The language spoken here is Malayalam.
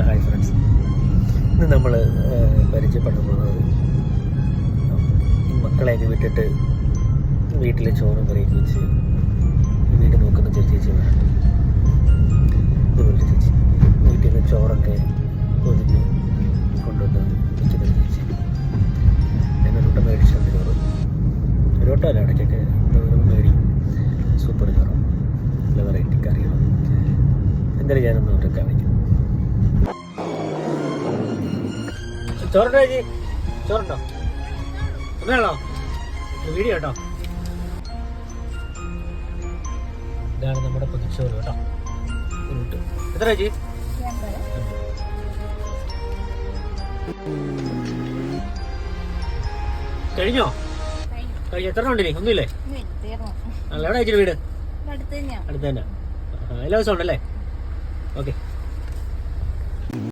ഹായ് ഫ്രണ്ട്സ്, ഇന്ന് നമ്മൾ പരിചയപ്പെടാൻ പോകുന്നത് മക്കളെയൊക്കെ വിട്ടിട്ട് വീട്ടിലെ ചോറും കറിയൊക്കെ വെച്ച് വീട് നോക്കുന്ന ചേച്ചിയാണ്. ഇതുപോലെ ചേച്ചി വീട്ടിൽ നിന്ന് ചോറൊക്കെ പൊതിഞ്ഞ് കൊണ്ടുവന്ന് വയ്ക്കുന്ന ചേച്ചി. ഞാനൊരു വട്ടം മേടിച്ചിട്ടുണ്ട് ചോറ്. ഒരു വട്ടമല്ല, ഇടയ്ക്കൊക്കെ മേടിക്കും. സൂപ്പർ ചോറും നല്ല വെറൈറ്റി കറികളും. എന്തായാലും ഞാനൊന്നും അവരെ കാണിക്കും. ചോറുണ്ടോ ചേച്ചി? ചോറുണ്ടോ? ഒന്നാണോ? വീഡിയോ കേട്ടോ. ഇതാണ് നമ്മുടെ പൊതിച്ചോറ് കേട്ടോ. എത്ര ചേച്ചി? കഴിഞ്ഞോ? കഴിഞ്ഞു. എത്ര ഉണ്ടിനി? ഒന്നുമില്ലേ? അല്ല, എവിടെ ചേച്ചിയുടെ വീട്? അടുത്ത് തന്നെ. എല്ലാ ദിവസവും ഉണ്ടല്ലേ? ഓക്കെ.